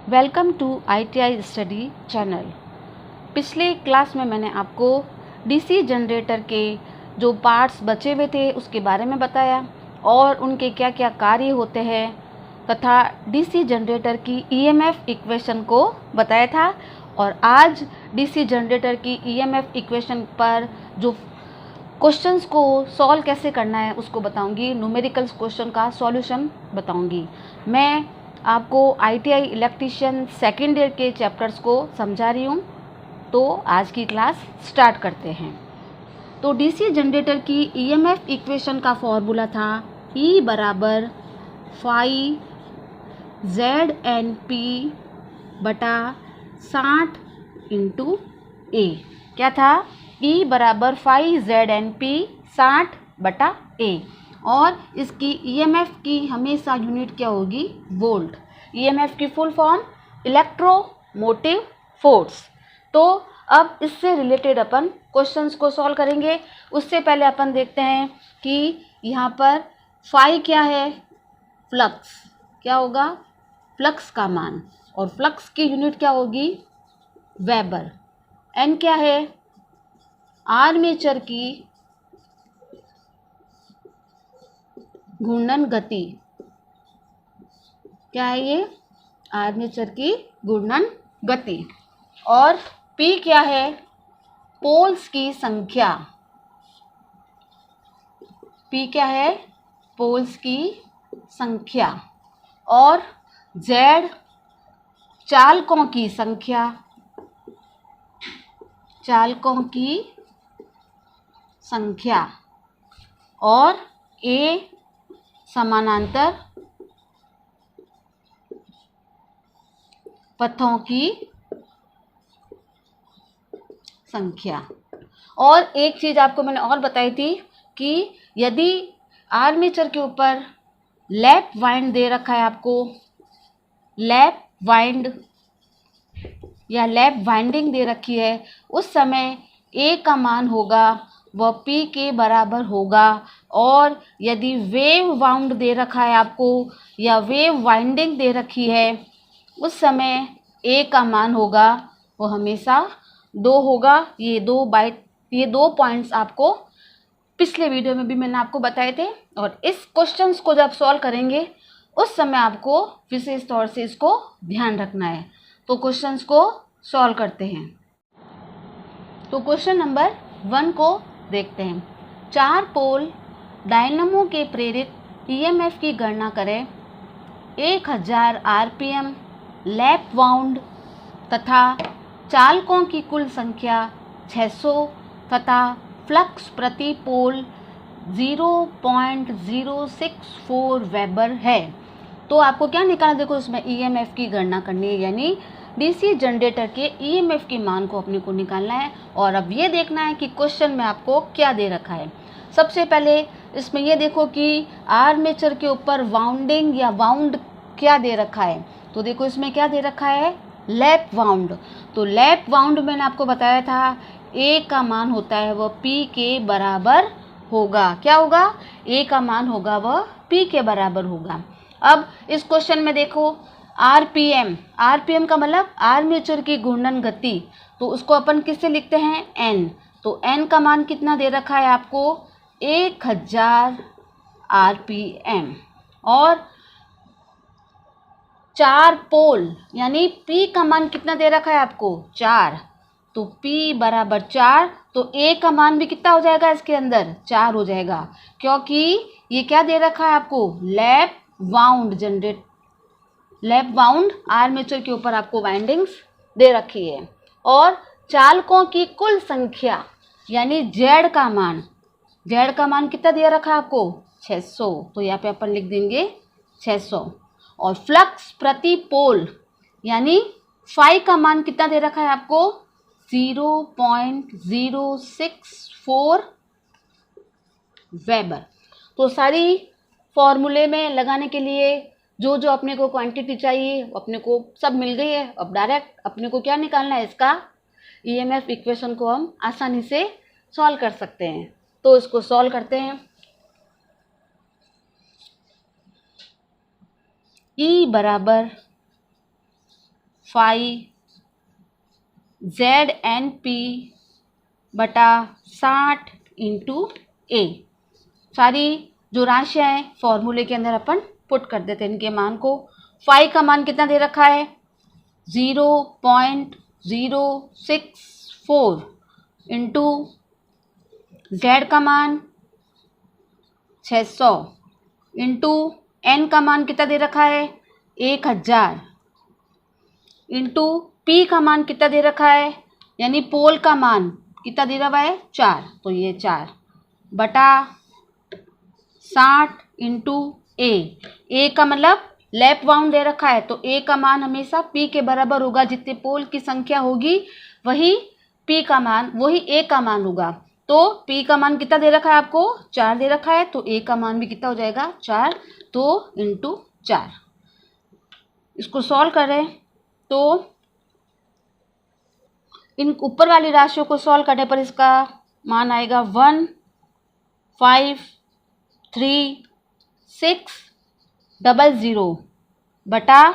Welcome to ITI study channel. पिछले class में मैंने आपको डीसी जनरेटर के जो पार्ट्स बचे हुए थे उसके बारे में बताया और उनके क्या क्या कार्य होते हैं तथा डीसी जनरेटर की EMF इक्वेशन को बताया था। और आज डीसी जनरेटर की EMF इक्वेशन पर जो क्वेश्चंस को सॉल्व कैसे करना है उसको बताऊंगी, न्यूमेरिकल्स क्वेश्चन का सॉल्यूशन बताऊंगी। मैं आपको ITI इलेक्ट्रीशियन सेकेंड ईयर के चैप्टर्स को समझा रही हूँ। तो आज की क्लास स्टार्ट करते हैं। तो डीसी जनरेटर की EMF इक्वेशन का फॉर्मूला था E बराबर फाई ZNP बटा 60 इंटू A। क्या था? E बराबर फाई ZNP 60 बटा A। और इसकी EMF की हमेशा यूनिट क्या होगी? वोल्ट। EMF की फुल फॉर्म इलेक्ट्रोमोटिव फोर्स। तो अब इससे रिलेटेड अपन क्वेश्चंस को सॉल्व करेंगे। उससे पहले अपन देखते हैं कि यहाँ पर फाई क्या है? फ्लक्स। क्या होगा? फ्लक्स का मान। और फ्लक्स की यूनिट क्या होगी? वेबर। एन क्या है? आर्मेचर की घूर्णन गति। क्या है ये? आर्मेचर की घूर्णन गति। और P क्या है? पोल्स की संख्या। P क्या है? पोल्स की संख्या। और Z चालकों की संख्या। चालकों की संख्या। और A समानांतर पथों की संख्या। और एक चीज आपको मैंने और बताई थी कि यदि आर्मेचर के ऊपर लैप वाइंड दे रखा है, आपको लैप वाइंड या लैप वाइंडिंग दे रखी है, उस समय A का मान होगा वह P के बराबर होगा। और यदि वेव वाउंड दे रखा है आपको या वेव वाइंडिंग दे रखी है, उस समय A का मान होगा वो हमेशा 2 होगा। ये दो पॉइंट्स आपको पिछले वीडियो में भी मैंने आपको बताए थे। और इस क्वेश्चंस को जब सॉल्व करेंगे उस समय आपको विशेष तौर से इसको ध्यान रखना है। तो क्वेश्चंस को सॉल्व करते हैं। तो क्वेश्चन नंबर 1 को देखते हैं। 4 पोल डायनमो के प्रेरित EMF की गणना करें। 1000 RPM लैप वाउंड तथा चालकों की कुल संख्या 600 तथा फ्लक्स प्रति पोल 0.064 वेबर है। तो आपको क्या निकालना? देखो, इसमें EMF की गणना करनी है, यानी डीसी जनरेटर के EMF के मान को अपने को निकालना है। और अब ये देखना है कि क्वेश्चन में आपको क्या दे रखा है। सबसे पहले इसमें ये देखो कि आर्मेचर के ऊपर वाउंडिंग या वाउंड क्या दे रखा है। तो देखो इसमें क्या दे रखा है? Lap wound. तो लैप वाउंड मैंने आपको बताया था A का मान होता है वह P के बराबर होगा। क्या होगा? A का मान होगा वह P के बराबर होगा। अब इस क्वेश्चन में देखो RPM का मतलब आर्मेचर की घूर्णन गति। तो उसको अपन किससे लिखते हैं? N। तो N का मान कितना दे रखा है आपको? 1000 RPM। और 4 पोल यानी P का मान कितना दे रखा है आपको? 4। तो P बराबर 4। तो A का मान भी कितना हो जाएगा? इसके अंदर 4 हो जाएगा, क्योंकि ये क्या दे रखा है आपको? लैप वाउंड आर्मेचर के ऊपर आपको वाइंडिंग्स दे रखी है। और चालकों की कुल संख्या यानी Z का मान कितना दिया रखा है आपको? 600। तो यहाँ पे अपन लिख देंगे 600। और फ्लक्स प्रति पोल यानी फाई का मान कितना दे रखा है आपको? 0.064 वेबर। तो सारी फॉर्मूले में लगाने के लिए जो जो अपने को क्वांटिटी चाहिए अपने को सब मिल गई है। अब डायरेक्ट अपने को क्या निकालना है? इसका EMF इक्वेशन को हम आसानी से सॉल्व कर सकते हैं। तो इसको सॉल्व करते हैं। E बराबर फाई जेड एन पी बटा 60 इंटू ए। सारी जो राशियाँ हैं फॉर्मूले के अंदर अपन पुट कर देते हैं इनके मान को। फाई का मान कितना दे रखा है 0.064 इंटू जेड का मान 600 इंटू एन का मान कितना दे रखा है 1000 इंटू पी का मान कितना दे रखा है यानी पोल का मान कितना दे रहा है 4, तो ये 4 बटा 60 इंटू ए का मतलब लैप वाउंड दे रखा है तो ए का मान हमेशा पी के बराबर होगा। जितने पोल की संख्या होगी वही पी का मान वही ए का मान होगा। तो पी का मान कितना दे रखा है आपको 4 दे रखा है तो ए का मान भी कितना हो जाएगा 4, तो इंटू 4। इसको सॉल्व करें तो इन ऊपर वाली राशियों को सॉल्व करने पर इसका मान आएगा 153,600 बटा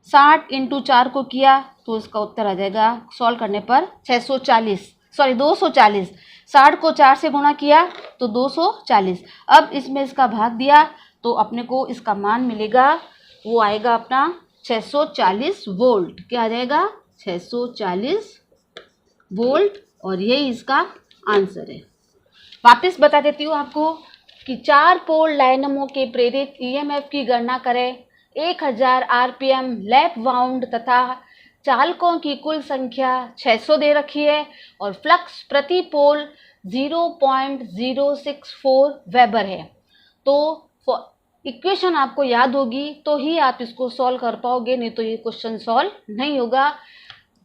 60 इंटू 4 को किया तो इसका उत्तर आ जाएगा सॉल्व करने पर 240। 60 को 4 से गुणा किया तो 240। अब इसमें इसका भाग दिया तो अपने को इसका मान मिलेगा वो आएगा अपना 640 वोल्ट। क्या आ जाएगा 640 वोल्ट और यही इसका आंसर है। वापस बता देती हूँ आपको कि 4 पोल डायनामो के प्रेरित ईएमएफ की गणना करें। 1000 आरपीएम लैप वाउंड तथा चालकों की कुल संख्या 600 दे रखी है और फ्लक्स प्रति पोल 0.064 वेबर है। तो इक्वेशन आपको याद होगी तो ही आप इसको सॉल्व कर पाओगे, नहीं तो ये क्वेश्चन सॉल्व नहीं होगा।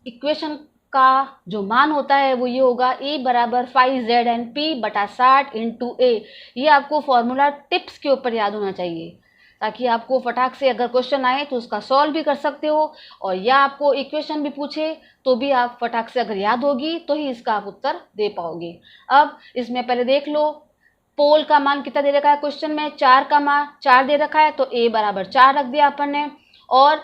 इक्वेशन का जो मान होता है वो ये होगा E बराबर 5ZNP बटा 60 इंटू ए। ये आपको फॉर्मूला टिप्स के ऊपर याद होना चाहिए ताकि आपको फटाक से अगर क्वेश्चन आए तो उसका सॉल्व भी कर सकते हो और या आपको इक्वेशन भी पूछे तो भी आप फटाक से अगर याद होगी तो ही इसका आप उत्तर दे पाओगे। अब इसमें पहले देख लो पोल का मान कितना दे रखा है क्वेश्चन में 4 का मान 4 दे रखा है तो ए बराबर 4 रख दिया अपन ने। और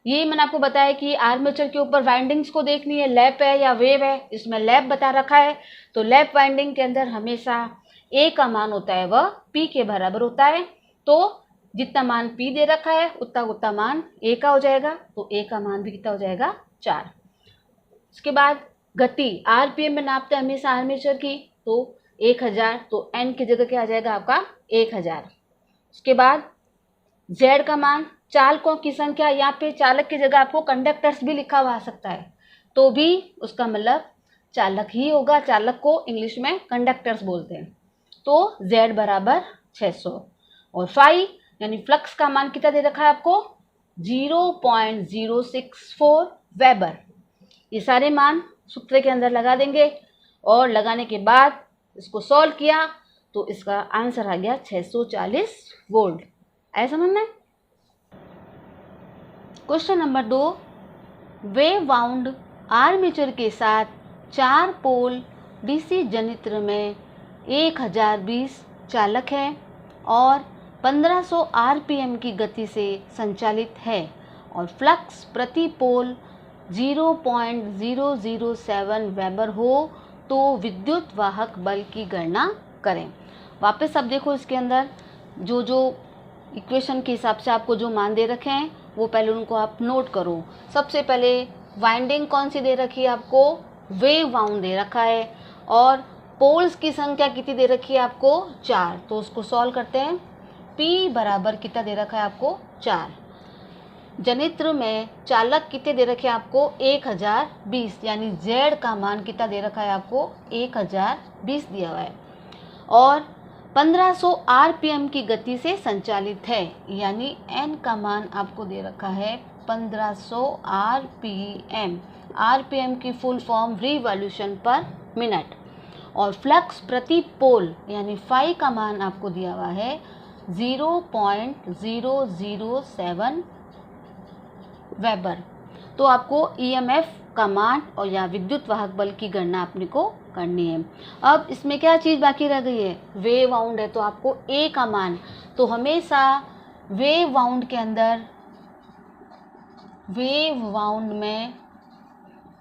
ये मैंने आपको बताया कि आर्मेचर के ऊपर वाइंडिंग्स को देखनी है लैप है या वेव है, इसमें लैप बता रखा है तो लैप वाइंडिंग के अंदर हमेशा ए का मान होता है वह पी के बराबर होता है। तो जितना मान पी दे रखा है उतना मान ए का हो जाएगा तो ए का मान भी कितना हो जाएगा 4। इसके बाद गति आरपीएम में नापते हैं हमेशा आर्मेचर की तो 1000 तो एन की जगह क्या आ जाएगा आपका 1000। उसके बाद जेड का मान चालकों की संख्या, यहाँ पे चालक की जगह आपको कंडक्टर्स भी लिखा हुआ आ सकता है तो भी उसका मतलब चालक ही होगा, चालक को इंग्लिश में कंडक्टर्स बोलते हैं। तो जेड बराबर 600 और फाई यानी फ्लक्स का मान कितना दे रखा है आपको 0.064 वेबर। ये सारे मान सूत्र के अंदर लगा देंगे और लगाने के बाद इसको सॉल्व किया तो इसका आंसर आ गया 640 वोल्ट। ऐसा समझना है। Question number 2 wave wound armature के साथ 4 पोल डीसी जनित्र में 1020 चालक है और 1500 आरपीएम की गति से संचालित है और फ्लक्स प्रति पोल 0.007 वेबर हो तो विद्युत वाहक बल की गणना करें। वापस अब देखो इसके अंदर जो इक्वेशन के हिसाब से आपको जो मान दे रखे हैं वो पहले उनको आप नोट करो। सबसे पहले वाइंडिंग कौन सी दे रखी है आपको वेव वाउंड दे रखा है और पोल्स की संख्या कितनी दे रखी है आपको 4। तो उसको सॉल्व करते हैं। P बराबर कितना दे रखा है आपको 4। जनित्र में चालक कितने दे रखे हैं आपको 1020 यानी Z का मान कितना दे रखा है आपको 1020 दिया हुआ है और 1500 आरपीएम की गति से संचालित है यानी N का मान आपको दे रखा है 1500 आरपीएम। आरपीएम की फुल फॉर्म रिवॉल्यूशन पर मिनट और फ्लक्स प्रति पोल यानी फाई का मान आपको दिया हुआ है 0.007 वेबर। तो आपको ईएमएफ का मान और या विद्युत वाहक बल की गणना अपने को करनी है। अब इसमें क्या चीज़ बाकी रह गई है वेव वाउंड है तो आपको ए का मान, तो हमेशा वेव वाउंड के अंदर वेव वाउंड में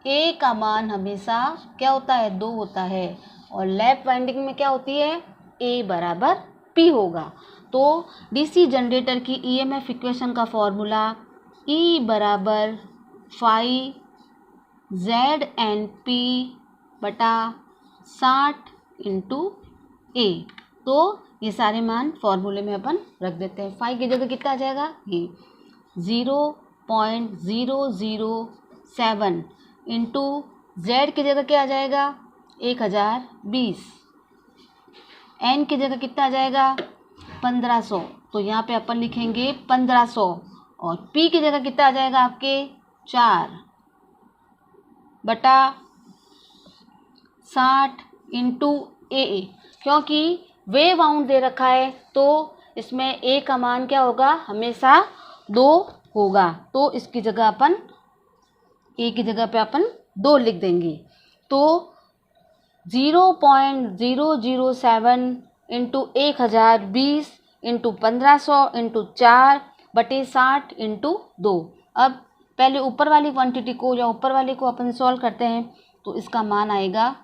ए का मान हमेशा क्या होता है, 2 होता है, और लैप वाइंडिंग में क्या होती है, ए बराबर पी होगा। तो डीसी जनरेटर की ईएमएफ इक्वेशन का फॉर्मूला ई बराबर फाई जेड एन पी बटा 60 इंटू ए। तो ये सारे मान फॉर्मूले में अपन रख देते हैं। फाई की जगह कितना आ जाएगा, ये 0.007 इंटू जेड की जगह क्या आ जाएगा, 1020, एन की जगह कितना आ जाएगा, 1500। तो यहाँ पे अपन लिखेंगे 1500, और पी की जगह कितना आ जाएगा आपके, 4 बटा 60 इंटू ए। क्योंकि वेव वाउंड दे रखा है तो इसमें ए का मान क्या होगा, हमेशा 2 होगा। तो इसकी जगह अपन ए की जगह पे अपन 2 लिख देंगे। तो 0.007 इंटू 1020 इंटू 1500 इंटू 4 बटे 60 इंटू 2। अब पहले ऊपर वाली क्वांटिटी को या ऊपर वाले को अपन सॉल्व करते हैं, तो इसका मान आएगा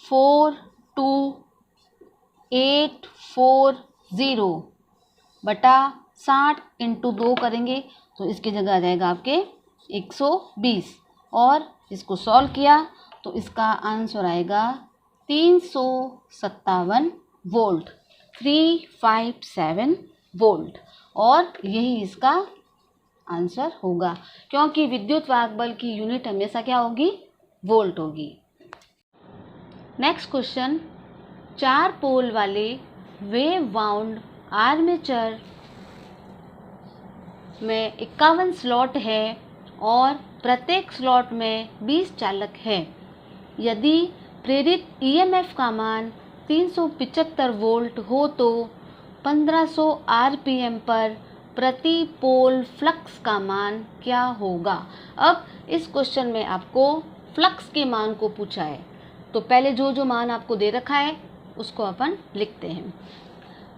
42840 बटा 60 इंटू 2 करेंगे तो इसकी जगह आ जाएगा आपके 120, और इसको सॉल्व किया तो इसका आंसर आएगा 357 वोल्ट, 357 वोल्ट, और यही इसका आंसर होगा, क्योंकि विद्युत वाहक बल की यूनिट हमेशा क्या होगी, वोल्ट होगी। नेक्स्ट क्वेश्चन, 4 पोल वाले वेव वाउंड आर्मेचर में 51 स्लॉट है और प्रत्येक स्लॉट में 20 चालक है। यदि प्रेरित ईएमएफ का मान 375 वोल्ट हो तो 1500 आरपीएम पर प्रति पोल फ्लक्स का मान क्या होगा। अब इस क्वेश्चन में आपको फ्लक्स के मान को पूछा है, तो पहले जो मान आपको दे रखा है उसको अपन लिखते हैं।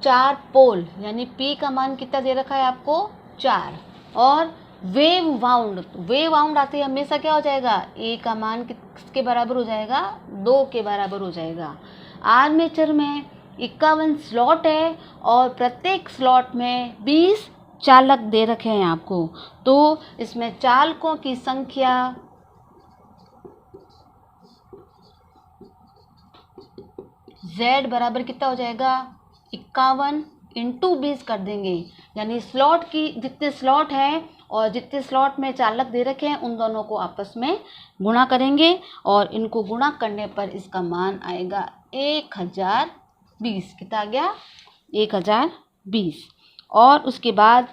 4 पोल यानी P का मान कितना दे रखा है आपको, 4, और वेव वाउंड आते ही हमेशा क्या हो जाएगा, ए का मान किसके बराबर हो जाएगा, 2 के बराबर हो जाएगा। आर्मेचर में 51 स्लॉट है और प्रत्येक स्लॉट में 20 चालक दे रखे हैं आपको, तो इसमें चालकों की संख्या Z बराबर कितना हो जाएगा, 51 इंटू 20 कर देंगे, यानी स्लॉट की जितने स्लॉट हैं और जितने स्लॉट में चालक दे रखे हैं उन दोनों को आपस में गुणा करेंगे, और इनको गुणा करने पर इसका मान आएगा 1020। कितना आ गया, 1020। और उसके बाद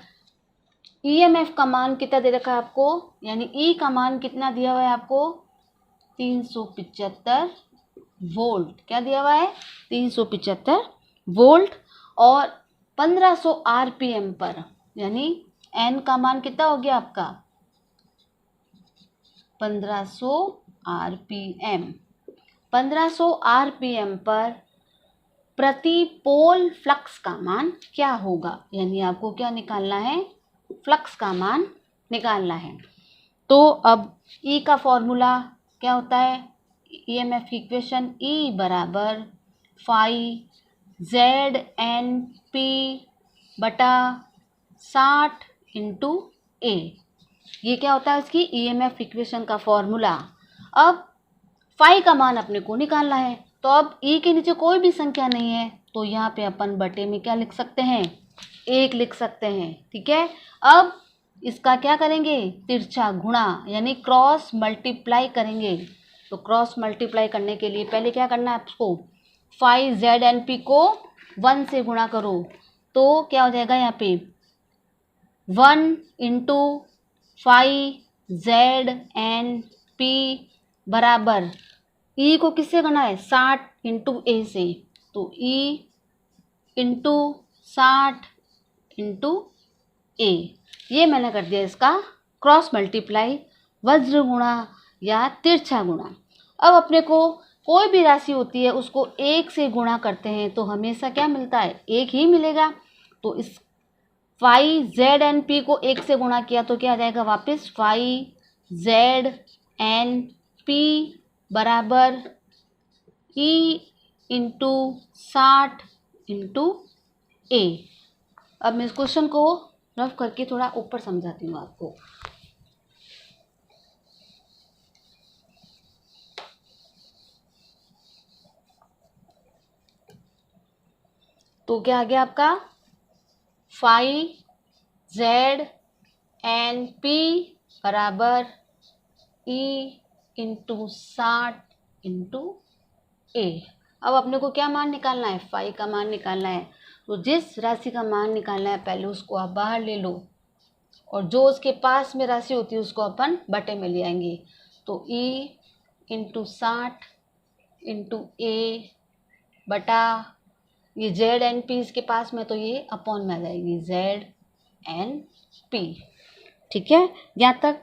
ईएमएफ का मान कितना दे रखा है आपको, यानी ई का मान कितना दिया हुआ है आपको, 375 वोल्ट। क्या दिया हुआ है, 375 वोल्ट, और 1500 आरपीएम पर, यानी एन का मान कितना हो गया आपका, 1500 आरपीएम। 1500 आरपीएम पर प्रति पोल फ्लक्स का मान क्या होगा, यानी आपको क्या निकालना है, फ्लक्स का मान निकालना है। तो अब ई का फॉर्मूला क्या होता है, ईएमएफ इक्वेशन ई बराबर फाई जेड एन पी बटा 60 इंटू ए। ये क्या होता है, इसकी ईएमएफ इक्वेशन का फॉर्मूला। अब फाई का मान अपने को निकालना है, तो अब ई के नीचे कोई भी संख्या नहीं है, तो यहाँ पे अपन बटे में क्या लिख सकते हैं, 1 लिख सकते हैं। ठीक है, अब इसका क्या करेंगे, तिरछा गुणा, यानी क्रॉस मल्टीप्लाई करेंगे। तो क्रॉस मल्टीप्लाई करने के लिए पहले क्या करना है आपको, फाई जेड एन पी को 1 से गुणा करो, तो क्या हो जाएगा यहाँ पे 1 into phi Z N P बराबर, ई को किससे करना है, 60 इंटू ए से, तो ई इंटू 60 इंटू ए। ये मैंने कर दिया इसका क्रॉस मल्टीप्लाई, वज्र गुणा या तिरछा गुणा। अब अपने को कोई भी राशि होती है उसको 1 से गुणा करते हैं तो हमेशा क्या मिलता है, 1 ही मिलेगा। तो इस फाई जेड एन पी को 1 से गुणा किया तो क्या आ जाएगा वापस, फाई जेड एन पी बराबर ई इंटू 60 इंटू ए। अब मैं इस क्वेश्चन को रफ करके थोड़ा ऊपर समझाती हूँ आपको। तो क्या आ गया आपका, फाई जेड एन पी बराबर ई इंटू 60 इंटू ए। अब अपने को क्या मान निकालना है, फाई का मान निकालना है। तो जिस राशि का मान निकालना है पहले उसको आप बाहर ले लो, और जो उसके पास में राशि होती है उसको अपन बटे में ले आएंगे। तो ई इंटू 60 इंटू ए बटा ये जेड एन पी इसके पास में, तो ये अपॉन में आ जाएगी जेड एन पी। ठीक है, यहाँ तक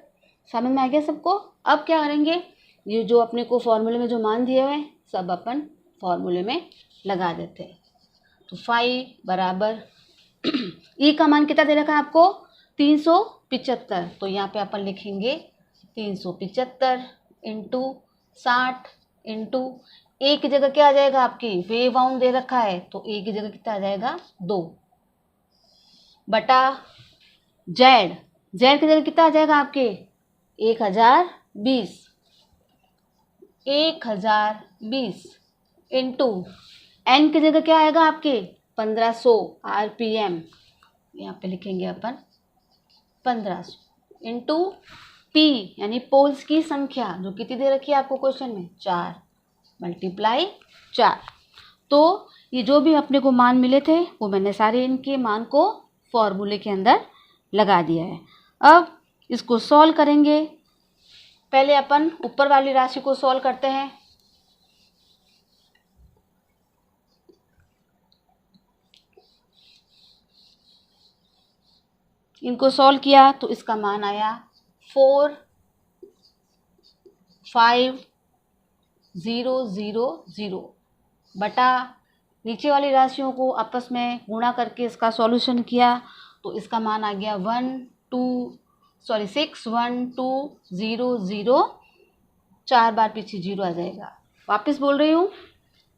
समझ में आ गया सबको। अब क्या करेंगे, ये जो अपने को फॉर्मूले में जो मान दिए हुए हैं सब अपन फॉर्मूले में लगा देते हैं। तो फाई बराबर ई का मान कितना दे रखा है आपको, 375। तो यहाँ पे अपन लिखेंगे 375 इंटू 60 इंटू ए की जगह क्या आ जाएगा आपकी, वेव बाउंड दे रखा है तो ए की जगह कितना आ जाएगा 2 बटा जेड, जेड की जगह कितना आ जाएगा आपके 1020 इंटू एन की जगह क्या आएगा आपके 1500 आरपीएम, यहाँ पे लिखेंगे अपन 1500 इंटू पी यानी पोल्स की संख्या जो कितनी दे रखी है आपको क्वेश्चन में 4 मल्टीप्लाई 4। तो ये जो भी अपने को मान मिले थे वो मैंने सारे इनके मान को फॉर्मूले के अंदर लगा दिया है। अब इसको सॉल्व करेंगे। पहले अपन ऊपर वाली राशि को सॉल्व करते हैं। इनको सॉल्व किया तो इसका मान आया 45000 बटा नीचे वाली राशियों को आपस में गुणा करके इसका सॉल्यूशन किया तो इसका मान आ गया 61200। 4 बार पीछे 0 आ जाएगा। वापस बोल रही हूँ,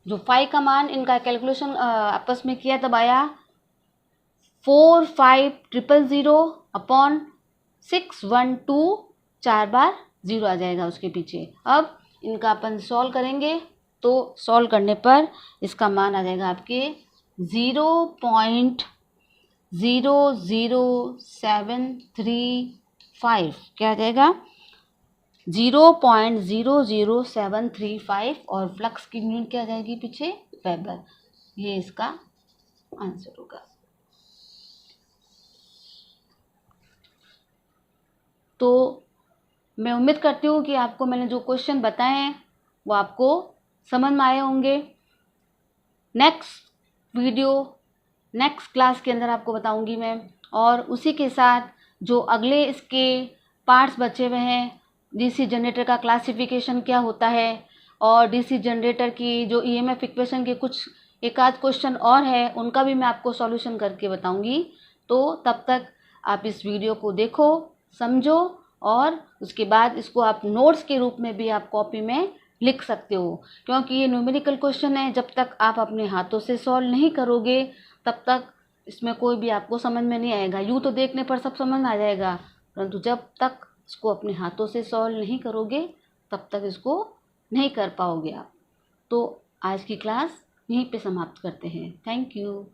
जो फाई का मान इनका कैलकुलेशन आपस में किया तब आया 45000 अपॉन 612, 4 बार 0 आ जाएगा उसके पीछे। अब इनका अपन सॉल्व करेंगे तो सॉल्व करने पर इसका मान आ जाएगा आपके 0.00735। क्या आ जाएगा 0.00735 और फ्लक्स की यूनिट क्या आ जाएगी पीछे वेबर। ये इसका आंसर होगा। तो मैं उम्मीद करती हूँ कि आपको मैंने जो क्वेश्चन बताए हैं वो आपको समझ में आए होंगे। नेक्स्ट वीडियो नेक्स्ट क्लास के अंदर आपको बताऊंगी मैं, और उसी के साथ जो अगले इसके पार्ट्स बचे हुए हैं, डीसी जनरेटर का क्लासिफिकेशन क्या होता है और डीसी जनरेटर की जो ईएमएफ इक्वेशन के कुछ एक आध क्वेश्चन और है उनका भी मैं आपको सॉल्यूशन करके बताऊंगी। तो तब तक आप इस वीडियो को देखो, समझो, और उसके बाद इसको आप नोट्स के रूप में भी आप कॉपी में लिख सकते हो, क्योंकि ये न्यूमेरिकल क्वेश्चन है। जब तक आप अपने हाथों से सॉल्व नहीं करोगे तब तक इसमें कोई भी आपको समझ में नहीं आएगा। यूँ तो देखने पर सब समझ आ जाएगा, परंतु जब तक इसको अपने हाथों से सॉल्व नहीं करोगे तब तक इसको नहीं कर पाओगे आप। तो आज की क्लास यहीं पे समाप्त करते हैं। Thank you.